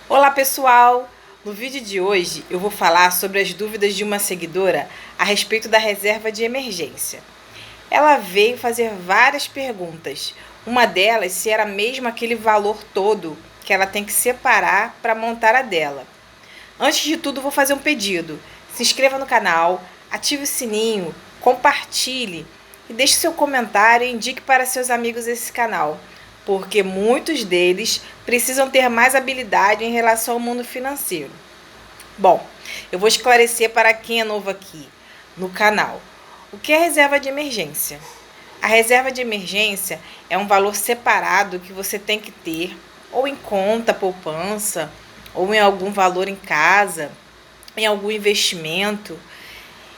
Olá pessoal! No vídeo de hoje eu vou falar sobre as dúvidas de uma seguidora a respeito da reserva de emergência. Ela veio fazer várias perguntas. Uma delas se era mesmo aquele valor todo que ela tem que separar para montar a dela. Antes de tudo, vou fazer um pedido. Se inscreva no canal, ative o sininho, compartilhe e deixe seu comentário e indique para seus amigos esse canal, porque muitos deles precisam ter mais habilidade em relação ao mundo financeiro. Bom, eu vou esclarecer para quem é novo aqui no canal. O que é reserva de emergência? A reserva de emergência é um valor separado que você tem que ter, ou em conta, poupança, ou em algum valor em casa, em algum investimento,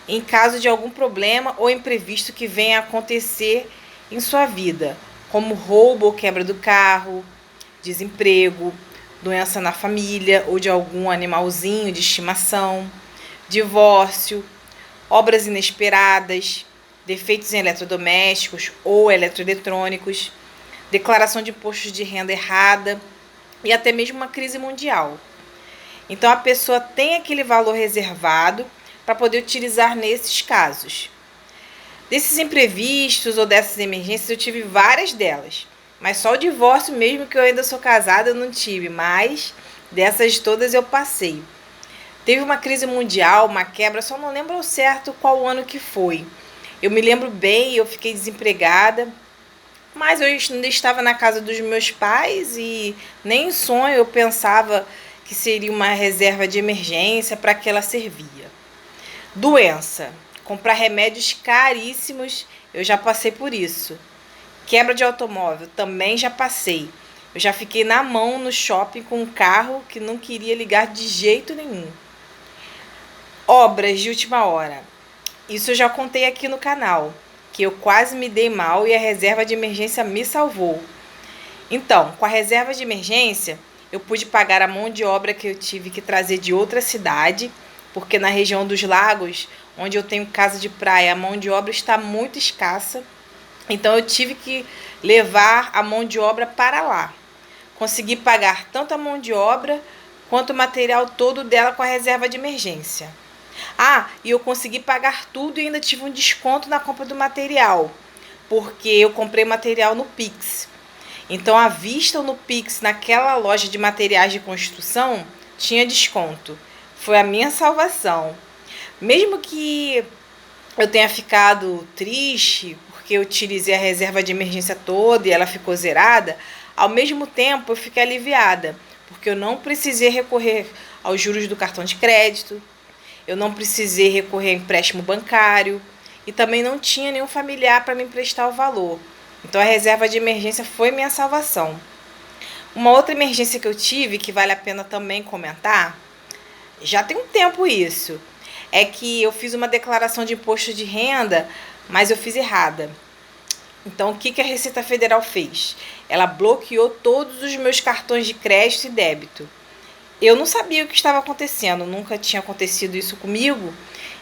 em caso de algum problema ou imprevisto que venha a acontecer em sua vida, como roubo ou quebra do carro, desemprego, doença na família ou de algum animalzinho de estimação, divórcio, obras inesperadas, defeitos em eletrodomésticos ou eletroeletrônicos, declaração de impostos de renda errada e até mesmo uma crise mundial. Então a pessoa tem aquele valor reservado para poder utilizar nesses casos. Desses imprevistos ou dessas emergências eu tive várias delas, mas só o divórcio mesmo, que eu ainda sou casada, eu não tive, mas dessas todas eu passei. Teve uma crise mundial, uma quebra, só não lembro ao certo qual ano que foi. Eu me lembro bem, eu fiquei desempregada, mas eu ainda estava na casa dos meus pais e nem em sonho eu pensava que seria uma reserva de emergência para que ela servia. Doença. Comprar remédios caríssimos, eu já passei por isso. Quebra de automóvel, também já passei. Eu já fiquei na mão no shopping com um carro que não queria ligar de jeito nenhum. Obras de última hora. Isso eu já contei aqui no canal, que eu quase me dei mal e a reserva de emergência me salvou. Então, com a reserva de emergência, eu pude pagar a mão de obra que eu tive que trazer de outra cidade, porque na região dos lagos, onde eu tenho casa de praia, a mão de obra está muito escassa. Então eu tive que levar a mão de obra para lá. Consegui pagar tanto a mão de obra quanto o material todo dela com a reserva de emergência. Ah, e eu consegui pagar tudo e ainda tive um desconto na compra do material, porque eu comprei material no Pix. Então, à vista ou no Pix, naquela loja de materiais de construção, tinha desconto. Foi a minha salvação. Mesmo que eu tenha ficado triste, porque eu utilizei a reserva de emergência toda e ela ficou zerada, ao mesmo tempo eu fiquei aliviada, porque eu não precisei recorrer aos juros do cartão de crédito, eu não precisei recorrer a empréstimo bancário e também não tinha nenhum familiar para me emprestar o valor. Então a reserva de emergência foi minha salvação. Uma outra emergência que eu tive, que vale a pena também comentar, já tem um tempo isso, é que eu fiz uma declaração de imposto de renda, mas eu fiz errada. Então, o que a Receita Federal fez? Ela bloqueou todos os meus cartões de crédito e débito. Eu não sabia o que estava acontecendo, nunca tinha acontecido isso comigo.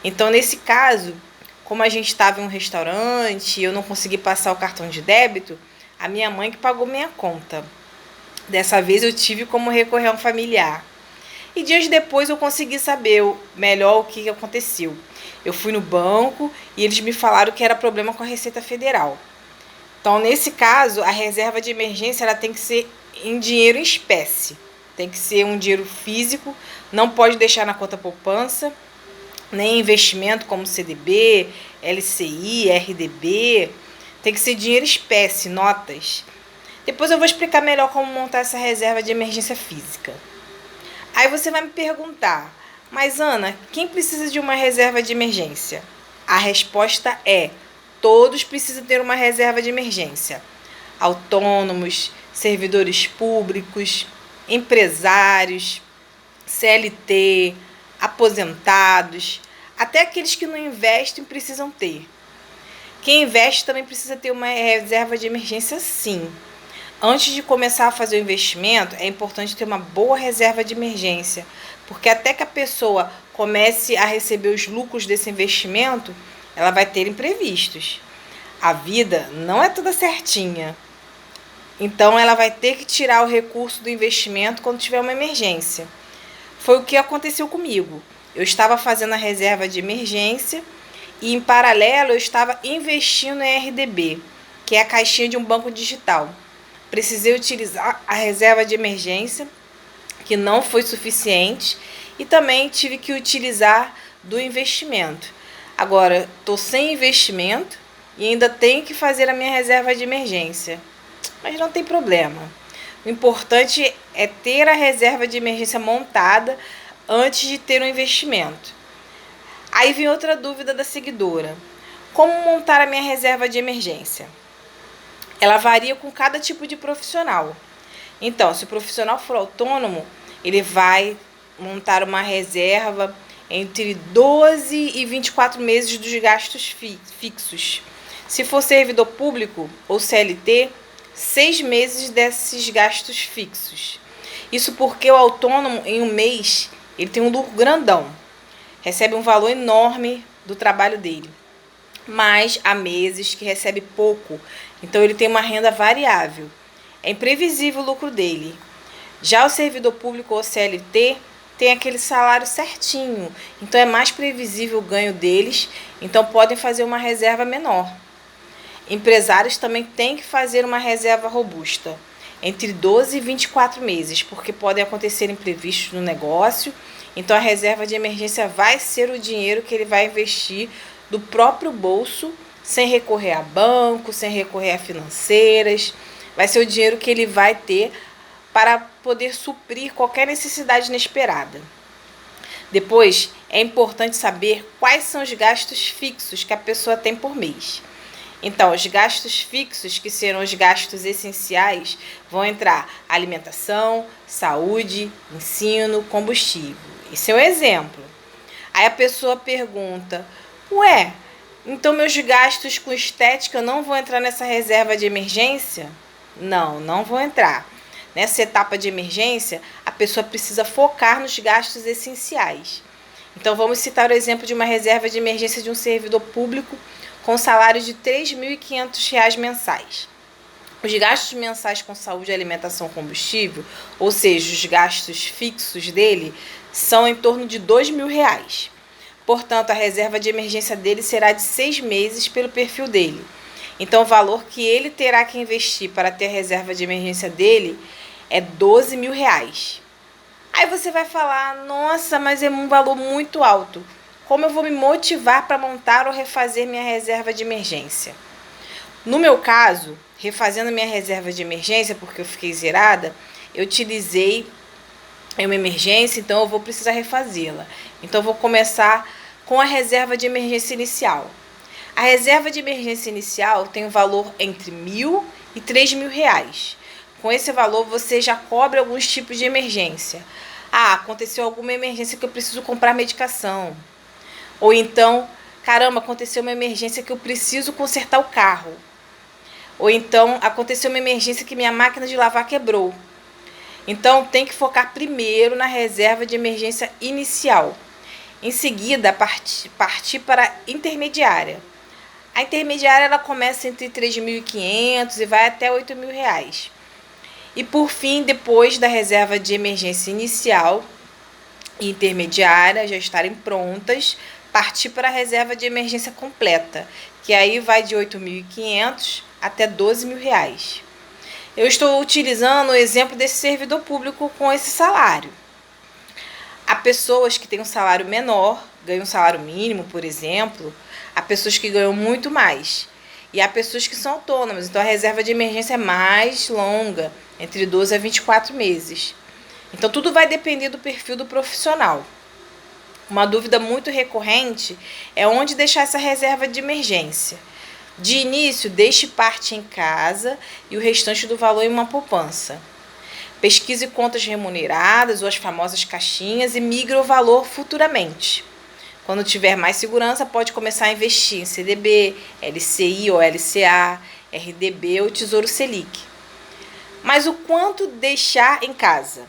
Então, nesse caso, como a gente estava em um restaurante e eu não consegui passar o cartão de débito, a minha mãe que pagou minha conta. Dessa vez eu tive como recorrer a um familiar. E dias depois eu consegui saber melhor o que aconteceu. Eu fui no banco e eles me falaram que era problema com a Receita Federal. Então, nesse caso, a reserva de emergência ela tem que ser em dinheiro em espécie. Tem que ser um dinheiro físico, não pode deixar na conta poupança, nem investimento como CDB, LCI, RDB. Tem que ser dinheiro espécie, notas. Depois eu vou explicar melhor como montar essa reserva de emergência física. Aí você vai me perguntar, mas Ana, quem precisa de uma reserva de emergência? A resposta é: todos precisam ter uma reserva de emergência. Autônomos, servidores públicos, empresários, CLT, aposentados, até aqueles que não investem precisam ter. Quem investe também precisa ter uma reserva de emergência, sim. Antes de começar a fazer o investimento, é importante ter uma boa reserva de emergência, porque até que a pessoa comece a receber os lucros desse investimento, ela vai ter imprevistos. A vida não é toda certinha. Então, ela vai ter que tirar o recurso do investimento quando tiver uma emergência. Foi o que aconteceu comigo. Eu estava fazendo a reserva de emergência e, em paralelo, eu estava investindo em RDB, que é a caixinha de um banco digital. Precisei utilizar a reserva de emergência, que não foi suficiente, e também tive que utilizar do investimento. Agora, estou sem investimento e ainda tenho que fazer a minha reserva de emergência. Mas não tem problema. O importante é ter a reserva de emergência montada antes de ter um investimento. Aí vem outra dúvida da seguidora. Como montar a minha reserva de emergência? Ela varia com cada tipo de profissional. Então, se o profissional for autônomo, ele vai montar uma reserva entre 12 e 24 meses dos gastos fixos. Se for servidor público ou CLT, 6 meses desses gastos fixos. Isso porque o autônomo, em um mês, ele tem um lucro grandão. Recebe um valor enorme do trabalho dele. Mas há meses que recebe pouco, então ele tem uma renda variável. É imprevisível o lucro dele. Já o servidor público ou CLT tem aquele salário certinho, então é mais previsível o ganho deles, então podem fazer uma reserva menor. Empresários também têm que fazer uma reserva robusta, entre 12 e 24 meses, porque podem acontecer imprevistos no negócio, então a reserva de emergência vai ser o dinheiro que ele vai investir do próprio bolso, sem recorrer a banco, sem recorrer a financeiras. Vai ser o dinheiro que ele vai ter para poder suprir qualquer necessidade inesperada. Depois, é importante saber quais são os gastos fixos que a pessoa tem por mês. Então, os gastos fixos, que serão os gastos essenciais, vão entrar alimentação, saúde, ensino, combustível. Esse é um exemplo. Aí a pessoa pergunta, ué, então meus gastos com estética não vão entrar nessa reserva de emergência? Não, não vão entrar. Nessa etapa de emergência, a pessoa precisa focar nos gastos essenciais. Então, vamos citar o exemplo de uma reserva de emergência de um servidor público com salário de R$ 3.500 mensais. Os gastos mensais com saúde, alimentação e combustível, ou seja, os gastos fixos dele, são em torno de R$ 2.000. Portanto, a reserva de emergência dele será de 6 meses pelo perfil dele. Então, o valor que ele terá que investir para ter a reserva de emergência dele é R$ 12.000. Aí você vai falar, nossa, mas é um valor muito alto. Como eu vou me motivar para montar ou refazer minha reserva de emergência? No meu caso, refazendo minha reserva de emergência, porque eu fiquei zerada, eu utilizei uma emergência, então eu vou precisar refazê-la. Então, eu vou começar com a reserva de emergência inicial. A reserva de emergência inicial tem um valor entre R$ 1.000 e R$ 3.000. Com esse valor, você já cobre alguns tipos de emergência. Ah, aconteceu alguma emergência que eu preciso comprar medicação. Ou então, caramba, aconteceu uma emergência que eu preciso consertar o carro. Ou então, aconteceu uma emergência que minha máquina de lavar quebrou. Então, tem que focar primeiro na reserva de emergência inicial. Em seguida, partir para a intermediária. A intermediária ela começa entre R$ 3.500 e vai até R$ 8.000. E por fim, depois da reserva de emergência inicial e intermediária já estarem prontas, partir para a reserva de emergência completa, que aí vai de R$ 8.500 até R$ 12.000. Eu estou utilizando o exemplo desse servidor público com esse salário. Há pessoas que têm um salário menor, ganham um salário mínimo, por exemplo. Há pessoas que ganham muito mais. E há pessoas que são autônomas. Então, a reserva de emergência é mais longa, entre 12 a 24 meses. Então, tudo vai depender do perfil do profissional. Uma dúvida muito recorrente é onde deixar essa reserva de emergência. De início, deixe parte em casa e o restante do valor em uma poupança. Pesquise contas remuneradas ou as famosas caixinhas e migre o valor futuramente. Quando tiver mais segurança, pode começar a investir em CDB, LCI ou LCA, RDB ou Tesouro Selic. Mas o quanto deixar em casa?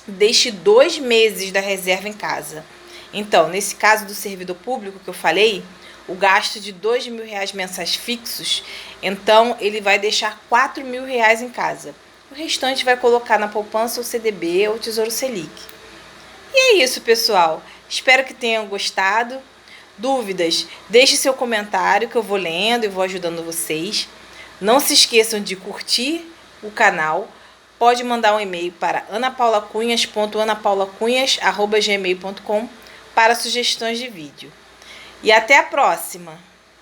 Deixe 2 meses da reserva em casa. Então, nesse caso do servidor público que eu falei, o gasto de R$ 2.000 mensais fixos, então ele vai deixar R$ 4.000 em casa. O restante vai colocar na poupança ou CDB ou Tesouro Selic. E é isso, pessoal. Espero que tenham gostado. Dúvidas? Deixe seu comentário que eu vou lendo e vou ajudando vocês. Não se esqueçam de curtir o canal. Pode mandar um e-mail para anapaulacunhas.anapaulacunhas@gmail.com para sugestões de vídeo. E até a próxima!